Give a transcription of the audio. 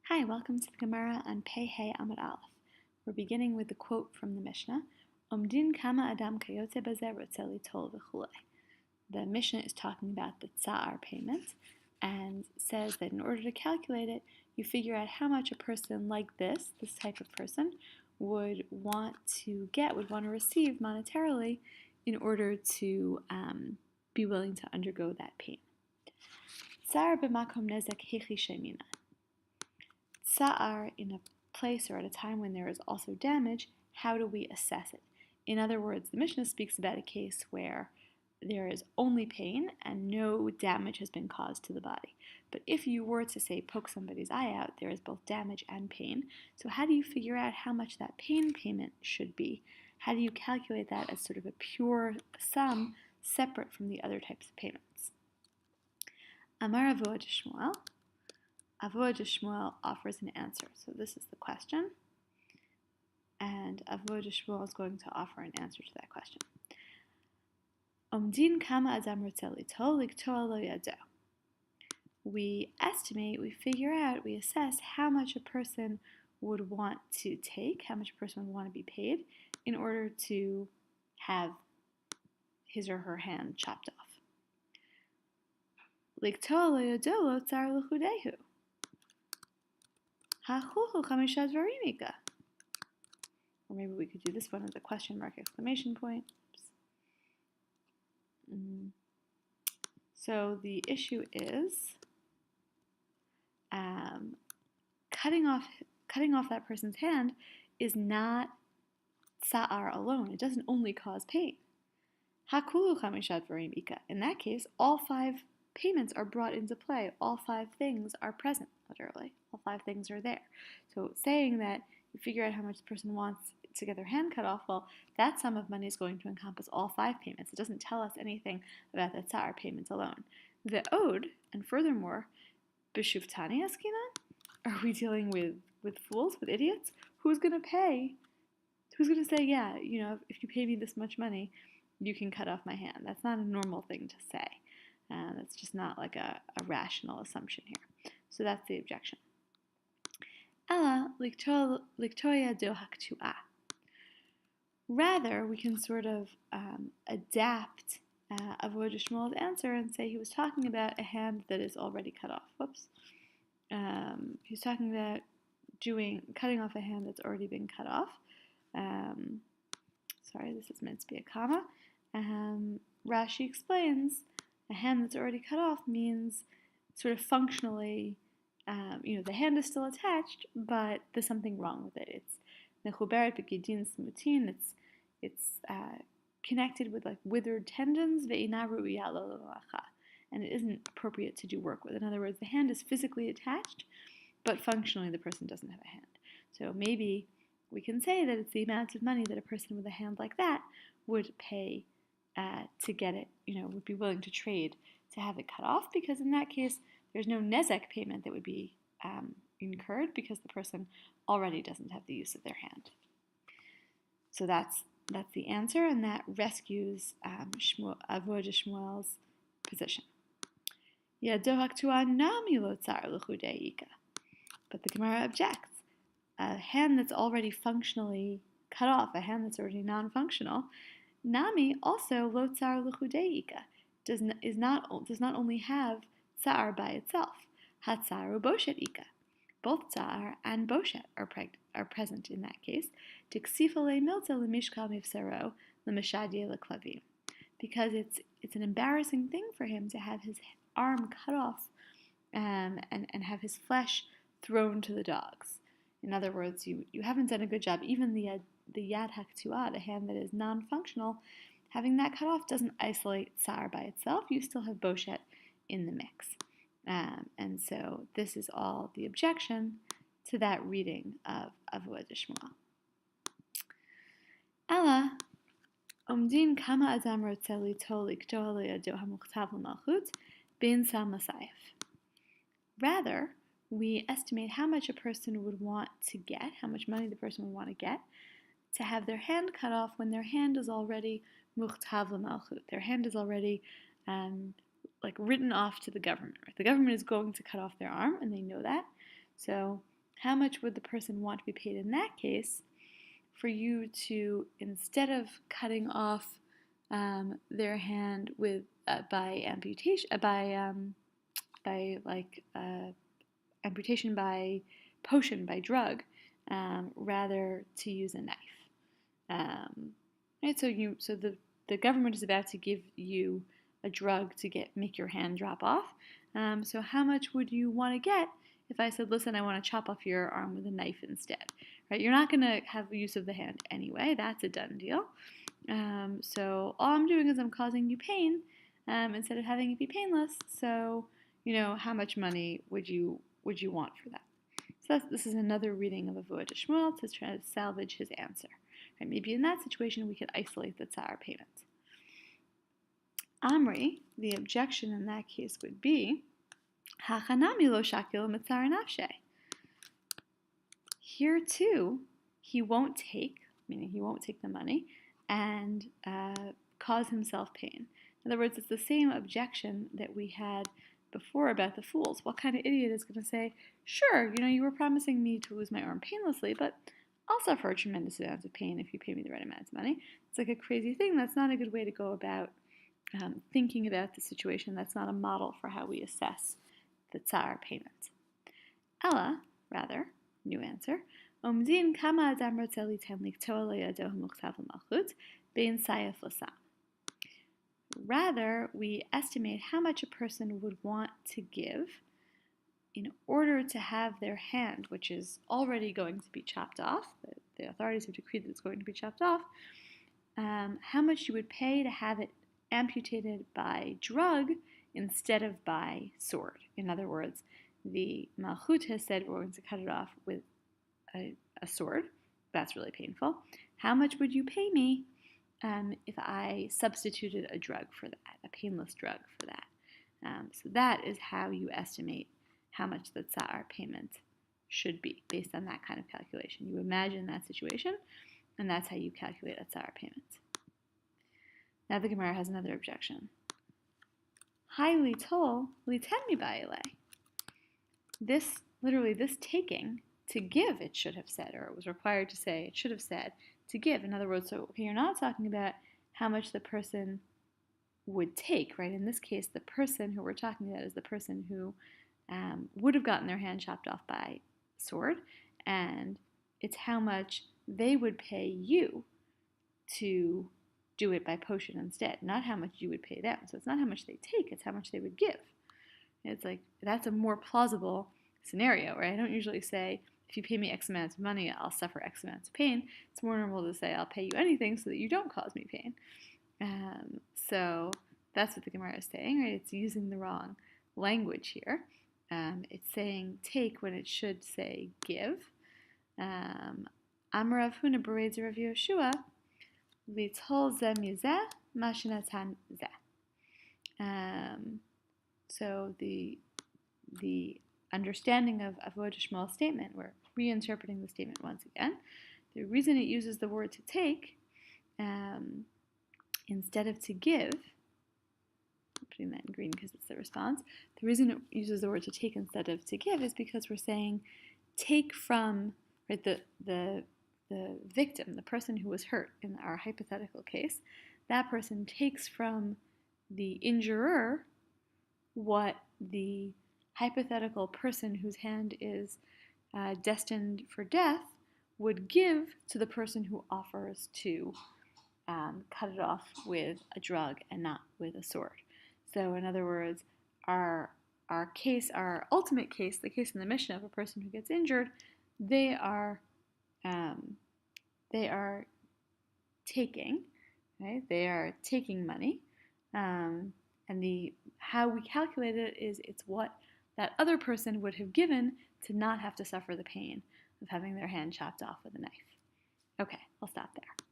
Hi, welcome to the Gemara on Pei Hey Amud Aleph. We're beginning with the quote from the Mishnah. Omdin kama adam kayotze bazeh rotze litol v'chulei. The Mishnah is talking about the tza'ar payment and says that in order to calculate it, you figure out how much a person like this type of person, would want to receive monetarily in order to be willing to undergo that pain. Tza'ar b'makom nezek hechi shemina. Tza'ar in a place or at a time when there is also damage, how do we assess it? In other words, the Mishnah speaks about a case where there is only pain and no damage has been caused to the body. But if you were to, say, poke somebody's eye out, there is both damage and pain. So how do you figure out how much that pain payment should be? How do you calculate that as sort of a pure sum separate from the other types of payments? Amar Avodah Shmuel. Avodah Shmuel offers an answer. So this is the question, and Avodah Shmuel is going to offer an answer to that question. Omdin kama adam rotze litol liktoa lo yado. We estimate, we figure out, we assess how much a person would want to take, how much a person would want to be paid in order to have his or her hand chopped off. Liktoa lo yado lo tza'ar l'chudehu. Or maybe we could do this one as a question mark exclamation point. So the issue is cutting off that person's hand is not tza'ar alone. It doesn't only cause pain. In that case, all 5 payments are brought into play. All 5 things are present, literally. All 5 things are there. So saying that you figure out how much the person wants to get their hand cut off, well, that sum of money is going to encompass all 5 payments. It doesn't tell us anything about the tza'ar payments alone. The ode, and furthermore, b'shuftani askinan? Are we dealing with fools, with idiots? Who's going to pay? Who's going to say, yeah, if you pay me this much money, you can cut off my hand? That's not a normal thing to say. That's just not like a rational assumption here. So that's the objection. Ella liktoya do haktu'a. Rather, we can sort of adapt Avodah Shmuel's answer and say he was talking about a hand that is already cut off. He's talking about cutting off a hand that's already been cut off. Sorry, this is meant to be a comma. Rashi explains a hand that's already cut off means sort of functionally, the hand is still attached, but there's something wrong with it. It's mechuberet b'gidin smutin. It's connected with like withered tendons, ve'ina ru'iyah lo l'malacha, and it isn't appropriate to do work with. In other words, the hand is physically attached, but functionally the person doesn't have a hand. So maybe we can say that it's the amount of money that a person with a hand like that would pay to get it, would be willing to trade to have it cut off, because in that case there's no nezek payment that would be incurred because the person already doesn't have the use of their hand. So that's the answer, and that rescues Avodah Shmuel's position. But the Gemara objects. A hand that's already functionally cut off, a hand that's already non-functional, Nami also lo tza'ar l'chudeika does not only have tza'ar by itself. Hatza'ar boshet ika. Both tza'ar and boshet are present in that case. Tiksifa le'milta le'mishkal mivsaro le'meshadye le'klavim. Because it's an embarrassing thing for him to have his arm cut off and have his flesh thrown to the dogs. In other words, you haven't done a good job. Even the yad haktu'ah, the hand that is non-functional, having that cut off doesn't isolate tza'ar by itself. You still have boshet in the mix. And so this is all the objection to that reading of Avodah Shmuel. Ella, omdin kama adam rotze litol liktoa lo yado hamuchtav l'malchut bin sam masayef. Rather, we estimate how much a person would want to get, how much money the person would want to get, to have their hand cut off when their hand is already muchtav l'malchut. Their hand is already written off to the government. Right? The government is going to cut off their arm, and they know that. So how much would the person want to be paid in that case for you to, instead of cutting off their hand with by amputation amputation by potion, by drug, rather to use a knife. Right, so the government is about to give you a drug to make your hand drop off. So how much would you want to get if I said, listen, I want to chop off your arm with a knife instead? Right, you're not going to have use of the hand anyway. That's a done deal. So all I'm doing is I'm causing you pain instead of having it be painless. So how much money would you want for that? So this is another reading of Avodah Shmuel to try to salvage his answer. Right, maybe in that situation we could isolate the tza'ar payment. Amri, the objection in that case would be, Hachanami lo shakil mitzar nafshe. Here too, he won't take, meaning he won't take the money, and cause himself pain. In other words, it's the same objection that we had before about the fools. What kind of idiot is going to say, sure, you were promising me to lose my arm painlessly, but I'll suffer a tremendous amount of pain if you pay me the right amount of money. It's like a crazy thing. That's not a good way to go about thinking about the situation. That's not a model for how we assess the tza'ar payment. Ella, rather, new answer, Omdin kama adam rotze litan liktoa leyado hamuktav l'malchut bein sayef l'sam. Rather, we estimate how much a person would want to give in order to have their hand, which is already going to be chopped off, the authorities have decreed that it's going to be chopped off, how much you would pay to have it amputated by drug instead of by sword. In other words, the Malchut has said we're going to cut it off with a sword. That's really painful. How much would you pay me if I substituted a drug for that, a painless drug for that? So that is how you estimate how much the tza'ar payment should be based on that kind of calculation. You imagine that situation, and that's how you calculate a tza'ar payment. Now the Gemara has another objection. Hai litol liten mi ba'ilei. This taking, to give, it should have said, or it was required to say, it should have said, to give. In other words, so you're not talking about how much the person would take, right? In this case, the person who we're talking about is the person who would have gotten their hand chopped off by sword, and it's how much they would pay you to do it by potion instead, not how much you would pay them. So it's not how much they take, it's how much they would give. It's like, that's a more plausible scenario, right? I don't usually say, if you pay me X amount of money, I'll suffer X amount of pain. It's more normal to say, I'll pay you anything so that you don't cause me pain. So that's what the Gemara is saying, right? It's using the wrong language here. It's saying take when it should say give. Amarav Huna Berezer Rav Yoshua, Litol Zeh Mizeh Mashinatan Zeh. So the understanding of Avodah Shmuel's statement, we're reinterpreting the statement once again. The reason it uses the word to take instead of to give, I'm putting that in green because it's the response. The reason it uses the word to take instead of to give is because we're saying take from, right, the victim, the person who was hurt in our hypothetical case. That person takes from the injurer what the hypothetical person whose hand is destined for death would give to the person who offers to cut it off with a drug and not with a sword. So in other words, our ultimate case, the case in the Mishnah of a person who gets injured, they are taking, right? They are taking money, and how we calculate it is it's what that other person would have given to not have to suffer the pain of having their hand chopped off with a knife. Okay, I'll stop there.